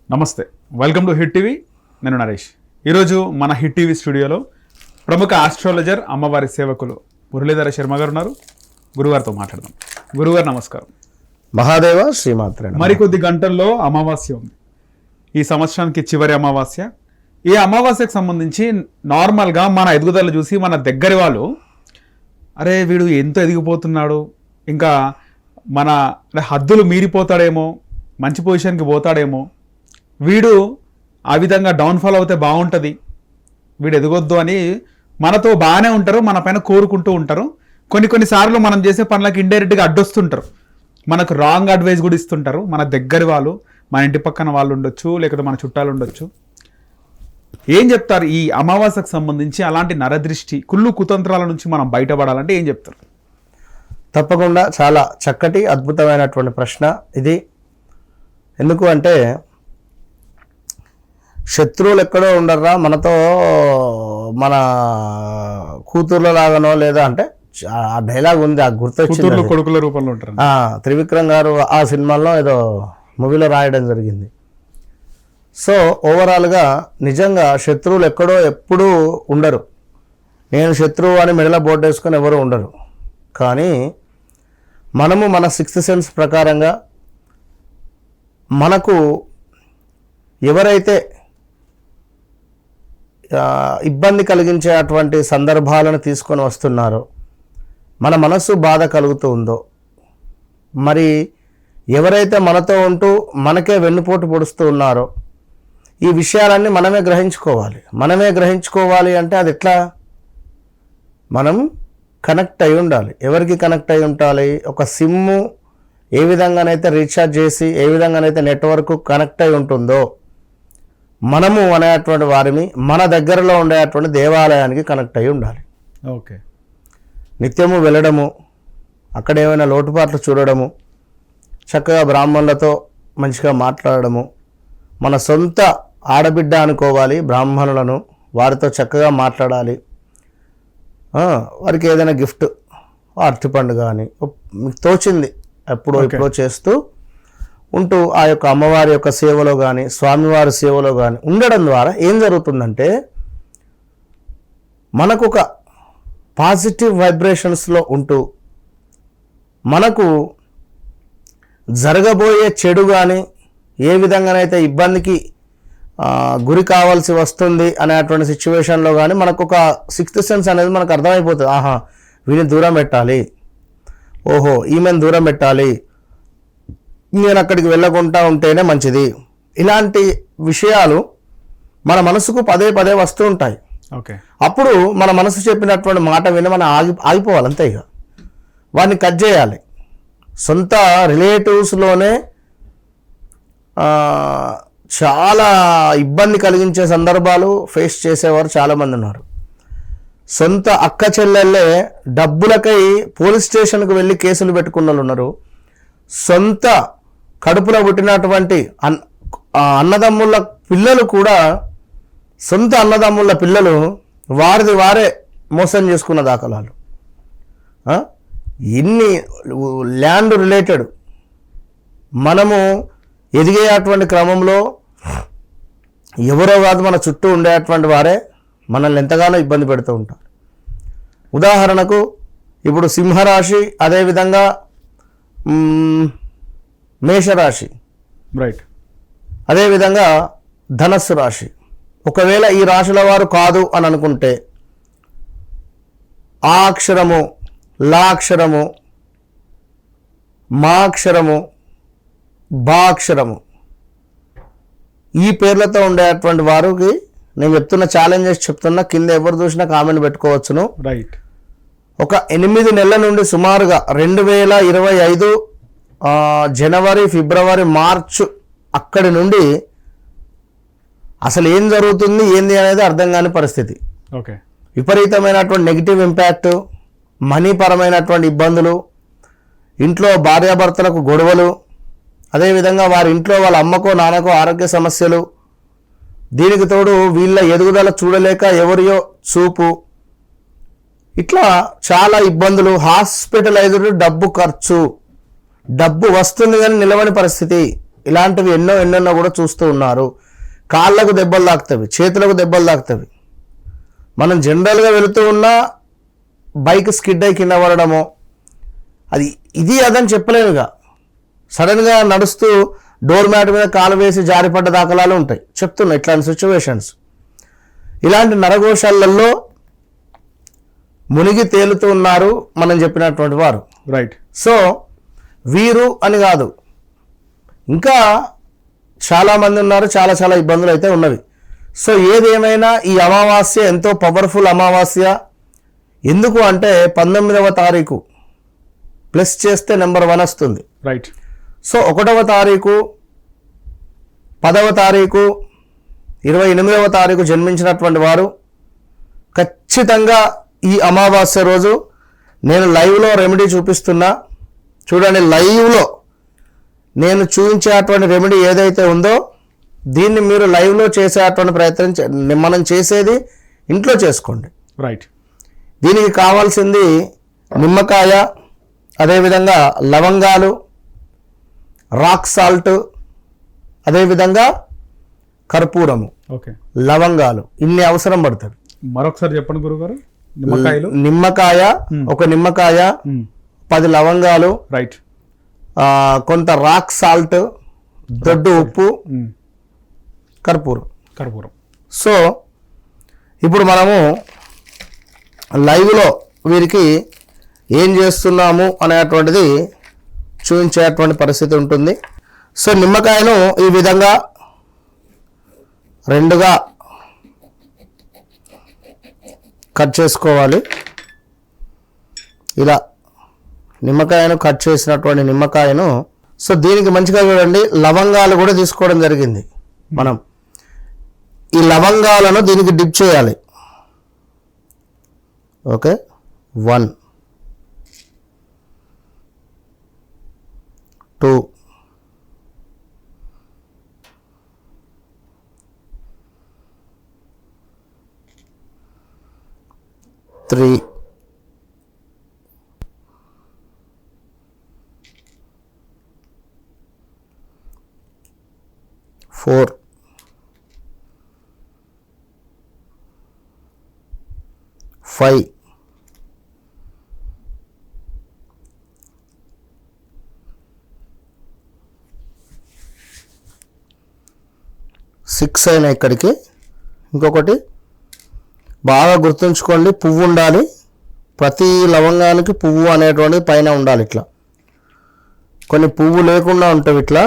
నమస్తే, welcome to hit TV. నేను నరేష్. ఈరోజు మన హిట్ టీవీ స్టూడియోలో ప్రముఖ ఆస్ట్రాలజర్, అమ్మవారి సేవకులు మురళీధర శర్మ గారు ఉన్నారు. గురువారితో మాట్లాడదాం. గురుగారు నమస్కారం. మహాదేవ శ్రీమాత్రే. మరికొద్ది గంటల్లో అమావాస్య ఉంది. ఈ సంవత్సరానికి చివరి అమావాస్య. ఈ అమావాస్యకు సంబంధించి నార్మల్గా మన ఎదుగుదల చూసి మన దగ్గరి వాళ్ళు, అరే వీడు ఎంతో ఎదిగిపోతున్నాడు, ఇంకా మన హద్దులు మీరిపోతాడేమో, మంచి పొజిషన్కి పోతాడేమో, వీడు ఆ విధంగా డౌన్ఫాల్ అవుతే బాగుంటుంది, వీడు ఎదగొద్దు అని మనతో బాగానే ఉంటారు, మన పైన కోరుకుంటూ ఉంటారు. కొన్నిసార్లు మనం చేసే పనులకు ఇండైరెక్ట్గా అడ్డొస్తుంటారు, మనకు రాంగ్ అడ్వైస్ కూడా ఇస్తుంటారు. మన దగ్గరి వాళ్ళు, మన ఇంటి పక్కన వాళ్ళు ఉండొచ్చు, లేకపోతే మన చుట్టాలు ఉండొచ్చు. ఏం చెప్తారు ఈ అమావాస్యకు సంబంధించి? అలాంటి నరదృష్టి, కుళ్ళు కుతంత్రాల నుంచి మనం బయటపడాలంటే ఏం చెప్తారు? తప్పకుండా చాలా చక్కటి అద్భుతమైనటువంటి ప్రశ్న ఇది. ఎందుకు అంటే శత్రువులు ఎక్కడో ఉండర్రా, మనతో మన కూతుర్ల లాగానో లేదా అంటే ఆ డైలాగ్ ఉంది, ఆ గుర్తొచ్చింది, కొడుకుల రూపంలో ఉంటారు. త్రివిక్రమ్ గారు ఆ సినిమాలో ఏదో మూవీలో రాయడం జరిగింది. సో ఓవరాల్గా నిజంగా శత్రువులు ఎక్కడో ఎప్పుడూ ఉండరు. నేను శత్రువు అని మెడల బోర్డు వేసుకొని ఎవరు ఉండరు. కానీ మనము మన సిక్స్త్ సెన్స్ ప్రకారంగా మనకు ఎవరైతే ఇబ్బంది కలిగించే అటువంటి సందర్భాలను తీసుకొని వస్తున్నారో, మన మనస్సు బాధ కలుగుతూ ఉందో, మరి ఎవరైతే మనతో ఉంటూ మనకే వెన్నుపోటు పొడుస్తూ ఉన్నారో, ఈ విషయాలన్నీ మనమే గ్రహించుకోవాలి. మనమే గ్రహించుకోవాలి అంటే అది ఎట్లా? మనం కనెక్ట్ అయి ఉండాలి. ఎవరికి కనెక్ట్ అయి ఉండాలి? ఒక సిమ్ము ఏ విధంగానైతే రీఛార్జ్ చేసి, ఏ విధంగానైతే నెట్వర్క్ కనెక్ట్ అయి ఉంటుందో, మనము అనేటువంటి వారిని మన దగ్గరలో ఉండేటువంటి దేవాలయానికి కనెక్ట్ అయి ఉండాలి. ఓకే. నిత్యము వెళ్ళడము, అక్కడ ఏమైనా లోటుపాట్లు చూడడము, చక్కగా బ్రాహ్మణులతో మంచిగా మాట్లాడడము, మన సొంత ఆడబిడ్డ అనుకోవాలి బ్రాహ్మణులను, వారితో చక్కగా మాట్లాడాలి. వారికి ఏదైనా గిఫ్ట్, అరటిపండు కానీ మీకు తోచింది ఎప్పుడో చేస్తూ ఉంటూ ఆ యొక్క అమ్మవారి యొక్క సేవలో కానీ, స్వామివారి సేవలో కానీ ఉండడం ద్వారా ఏం జరుగుతుందంటే, మనకు ఒక పాజిటివ్ వైబ్రేషన్స్లో ఉంటూ మనకు జరగబోయే చెడు కానీ, ఏ విధంగానైతే ఇబ్బందికి గురి కావాల్సి వస్తుంది అనేటువంటి సిచ్యువేషన్లో కానీ మనకు ఒక సిక్స్త్ సెన్స్ అనేది మనకు అర్థమైపోతుంది. ఆహా, వీడిని దూరం పెట్టాలి, ఓహో ఈమెను దూరం పెట్టాలి, నేను అక్కడికి వెళ్ళకుండా ఉంటేనే మంచిది. ఇలాంటి విషయాలు మన మనసుకు పదే పదే వస్తూ ఉంటాయి. ఓకే. అప్పుడు మన మనసు చెప్పినటువంటి మాట విని మనం ఆగిపోవాలి, అంతే. ఇక వాడిని కట్ చేయాలి. సొంత రిలేటివ్స్లోనే చాలా ఇబ్బంది కలిగించే సందర్భాలు ఫేస్ చేసేవారు చాలామంది ఉన్నారు. సొంత అక్క చెల్లెళ్ళే డబ్బులకై పోలీస్ స్టేషన్కి వెళ్ళి కేసులు పెట్టుకున్న వాళ్ళు ఉన్నారు. సొంత కడుపులో పుట్టినటువంటి అన్నదమ్ముల పిల్లలు కూడా, సొంత అన్నదమ్ముల పిల్లలు వారే మోసం చేసుకున్న దాఖలాలు. ఇన్ని ల్యాండ్ రిలేటెడ్ మనము ఎదిగేటువంటి క్రమంలో ఎవరో కాదు మన చుట్టూ ఉండేటువంటి వారే మనల్ని ఎంతగానో ఇబ్బంది పెడుతూ ఉంటారు. ఉదాహరణకు ఇప్పుడు సింహరాశి, అదేవిధంగా మేషరాశి, రైట్, అదేవిధంగా ధనస్సు రాశి. ఒకవేళ ఈ రాశుల వారు కాదు అని అనుకుంటే, ఆ అక్షరము, లా అక్షరము, మా అక్షరము, బా అక్షరము, ఈ పేర్లతో ఉండేటువంటి వారికి నేను చెప్తున్న ఛాలెంజెస్ చెప్తున్నా, కింద ఎవరు చూసినా కామెంట్ పెట్టుకోవచ్చును. రైట్. ఒక 8 నెలల నుండి సుమారుగా 2025 జనవరి, ఫిబ్రవరి, మార్చ్ అక్కడి నుండి అసలు ఏం జరుగుతుంది ఏంది అనేది అర్థం కాని పరిస్థితి. ఓకే. విపరీతమైనటువంటి నెగిటివ్ ఇంపాక్ట్, మనీ పరమైనటువంటి ఇబ్బందులు, ఇంట్లో భార్యాభర్తలకు గొడవలు, అదేవిధంగా వారి ఇంట్లో వాళ్ళ అమ్మకో నాన్నకో ఆరోగ్య సమస్యలు, దీనికి తోడు వీళ్ళ ఎదుగుదల చూడలేక ఎవరియో చూపు, ఇట్లా చాలా ఇబ్బందులు. హాస్పిటలైజ్డ్, డబ్బు ఖర్చు, డబ్బు వస్తుంది కానీ నిలవని పరిస్థితి. ఇలాంటివి ఎన్నెన్నో కూడా చూస్తూ ఉన్నారు. కాళ్ళకు దెబ్బలు తాకుతవి, చేతులకు దెబ్బలు తాకుతవి. మనం జనరల్గా వెళుతూ ఉన్న బైక్ స్కిడ్ అయి కింద పడడము, అది ఇది అదని చెప్పలేనుగా. సడన్గా నడుస్తూ డోర్ మ్యాట్ మీద కాలు వేసి జారిపడ్డ దాఖలాలు ఉంటాయి. చెప్తున్నా ఇట్లాంటి సిచ్యువేషన్స్. ఇలాంటి నరఘోషాలలో మునిగి తేలుతూ ఉన్నారు మనం చెప్పినటువంటి వారు. రైట్. సో వీరు అని కాదు, ఇంకా చాలామంది ఉన్నారు. చాలా ఇబ్బందులు అయితే ఉన్నవి. సో ఏదేమైనా ఈ అమావాస్య ఎంతో పవర్ఫుల్ అమావాస్య. ఎందుకు అంటే 19వ తారీఖు ప్లస్ చేస్తే నెంబర్ 1 వస్తుంది. రైట్. సో 1వ తారీఖు, 10వ తారీఖు, 28వ తారీఖు జన్మించినటువంటి వారు ఖచ్చితంగా ఈ అమావాస్య రోజు నేను లైవ్లో రెమెడీ చూపిస్తున్నా. చూడండి, లైవ్లో నేను చూపించేటువంటి రెమెడీ ఏదైతే ఉందో దీన్ని మీరు లైవ్లో చేసేటువంటి ప్రయత్నం మనం చేసేది ఇంట్లో చేసుకోండి. రైట్. దీనికి కావాల్సింది నిమ్మకాయ, అదేవిధంగా లవంగాలు, రాక్ సాల్ట్, అదేవిధంగా కర్పూరము, ఓకే, లవంగాలు, ఇన్ని అవసరం పడుతుంది. మరొకసారి చెప్పండి గురుగారు. నిమ్మకాయలు, నిమ్మకాయ, ఒక నిమ్మకాయ, 10 లవంగాలు, రైట్, కొంత రాక్ సాల్ట్, దొడ్డు ఉప్పు, కర్పూరం. సో ఇప్పుడు మనము లైవ్లో వీరికి ఏం చేస్తున్నాము అనేటువంటిది చూపించేటువంటి పరిస్థితి ఉంటుంది. సో నిమ్మకాయను ఈ విధంగా 2గా కట్ చేసుకోవాలి. ఇలా నిమ్మకాయను కట్ చేసినటువంటి నిమ్మకాయను, సో దీనికి మంచిగా చూడండి, లవంగాలు కూడా తీసుకోవడం జరిగింది. మనం ఈ లవంగాలను దీనికి డిప్ చేయాలి. ఓకే, 1, 2, 3, 4, 5, 6 అయినా ఇక్కడికి. ఇంకొకటి బాగా గుర్తుంచుకోండి, పువ్వు ఉండాలి. ప్రతి లవంగానికి పువ్వు అనేటువంటిది పైన ఉండాలి. ఇట్లా కొన్ని పువ్వు లేకుండా ఉంటాయి, ఇట్లా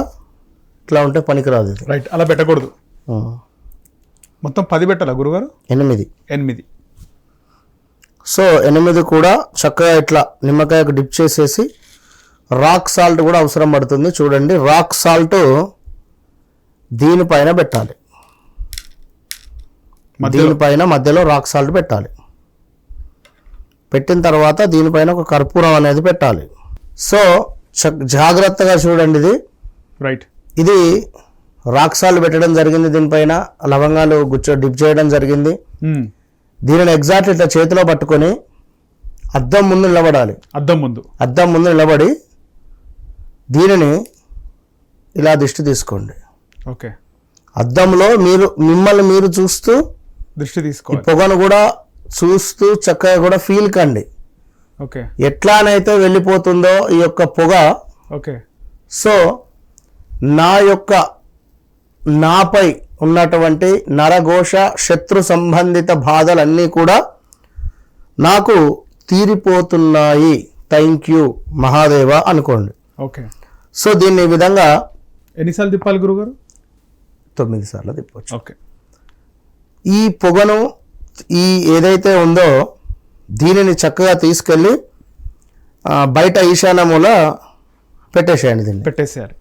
ఉంటే పనికిరాదు ఇది. రైట్. అలా పెట్టకూడదు. మొత్తం 10 పెట్టాలా గురుగారు? 8. సో 8 కూడా చక్కగా ఇట్లా నిమ్మకాయకు డిప్ చేసేసి, రాక్ సాల్ట్ కూడా అవసరం పడుతుంది. చూడండి, రాక్ సాల్ట్ దీనిపైన పెట్టాలి. దీనిపైన మధ్యలో రాక్ సాల్ట్ పెట్టాలి. పెట్టిన తర్వాత దీనిపైన ఒక కర్పూరం అనేది పెట్టాలి. సో జాగ్రత్తగా చూడండి, ఇది రైట్. ఇది రాక్ సాల్ట్ పెట్టడం జరిగింది. దీనిపైన లవంగాలు డిప్ చేయడం జరిగింది. దీనిని ఎగ్జాక్ట్ ఇట్లా చేతిలో పట్టుకొని అద్దం ముందు నిలబడాలి. అద్దం ముందు నిలబడి దీనిని ఇలా దిష్టి తీసుకోండి. ఓకే. అద్దంలో మిమ్మల్ని మీరు చూస్తూ దృష్టి తీసుకోవాలి. పొగను కూడా చూస్తూ చక్కగా కూడా ఫీల్ కండి. ఓకే. ఎట్లానైతే వెళ్ళిపోతుందో ఈ యొక్క పొగ. ఓకే. సో నాపై ఉన్నటువంటి నరఘోష, శత్రు సంబంధిత బాధలన్నీ కూడా నాకు తీరిపోతున్నాయి, థ్యాంక్ యూ మహాదేవ అనుకోండి. ఓకే. సో దీన్ని ఈ విధంగా ఎన్నిసార్లు తిప్పాలి గురుగారు? 9 సార్లు తిప్పవచ్చు. ఓకే. ఈ పొగను ఏదైతే ఉందో దీనిని చక్కగా తీసుకెళ్ళి బయట ఈశాన్యమూల పెట్టేసేయండి. దీన్ని పెట్టేసేయాలి.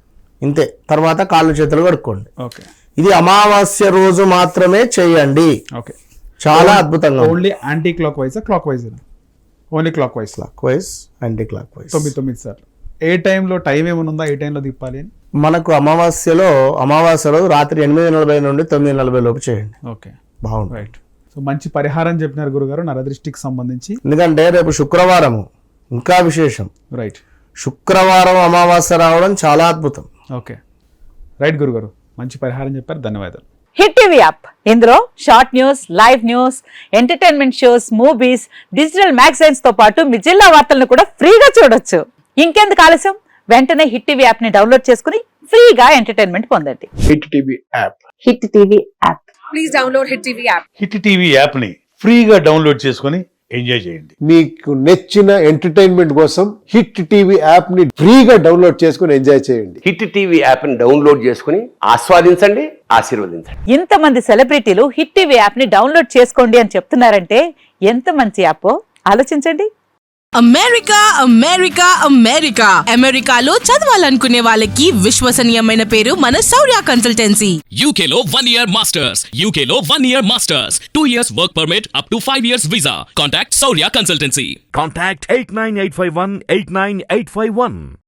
ఇంతే. తర్వాత కాళ్ళు చేతులు కడుక్కోండి. ఓకే. ఇది అమావాస్య రోజు మాత్రమే చేయండి. ఓకే. చాలా అద్భుతంగా. Only anti clock wise, clock wise? Only clock wise. Anti clock wise 9 సార్లు. ఏ టైంలో టైం ఏమైనా ఉందా? ఏ టైంలో తిప్పాలి అని? మనకు అమావాస్య రోజు రాత్రి 8:40 నుండి 9:40 లోపు చేయండి. ఓకే, బాగుంది. రైట్. సో మంచి పరిహారం చెప్పినారు గురుగారు నరదృష్టికి సంబంధించి. ఎందుకంటే రేపు శుక్రవారం, ఇంకా విశేషం. రైట్. శుక్రవారం అమావాస్య రావడం చాలా అద్భుతం. ఓకే. రైట్ గురుగారు, మంచి పరిహారం చెప్పారు, ధన్యవాదాలు. హిట్ టీవీ యాప్, ఇందులో short news, live news, entertainment shows, movies, digital magazines తో పాటు మీ జిల్లా వార్తలను కూడా ఫ్రీగా చూడొచ్చు. ఇంకెందుకు ఆలస్యం, వెంటనే హిట్ టీవీ యాప్ ని డౌన్లోడ్ చేసుకుని ఫ్రీగా ఎంటర్టైన్మెంట్ పొందండి. Hit TV app. Hit TV app. Please download Hit TV app. Hit TV యాప్ని ఫ్రీగా డౌన్లోడ్ చేసుకొని ఎంజాయ్ చేయండి. మీకు నచ్చిన ఎంటర్టైన్మెంట్ కోసం హిట్ టీవీ యాప్ ని ఫ్రీగా డౌన్లోడ్ చేసుకుని ఎంజాయ్ చేయండి. హిట్ టీవీ యాప్ని డౌన్లోడ్ చేసుకుని ఆస్వాదించండి, ఆశీర్వదించండి. ఇంతమంది సెలబ్రిటీలు హిట్ టీవీ యాప్ ని డౌన్లోడ్ చేసుకోండి అని చెప్తున్నారంటే ఎంత మంచి యాప్ ఆలోచించండి. అమెరికా అమెరికా అమెరికా అమెరికాలో చదవాలనుకునే వాళ్ళకి విశ్వసనీయమైన పేరు మన శౌర్య కన్సల్టెన్సీ. UK లో 1 year masters. UK లో 1 year masters. 2 years work permit up to 5 years visa. Contact Saurya Consultancy. Contact 89851 89851.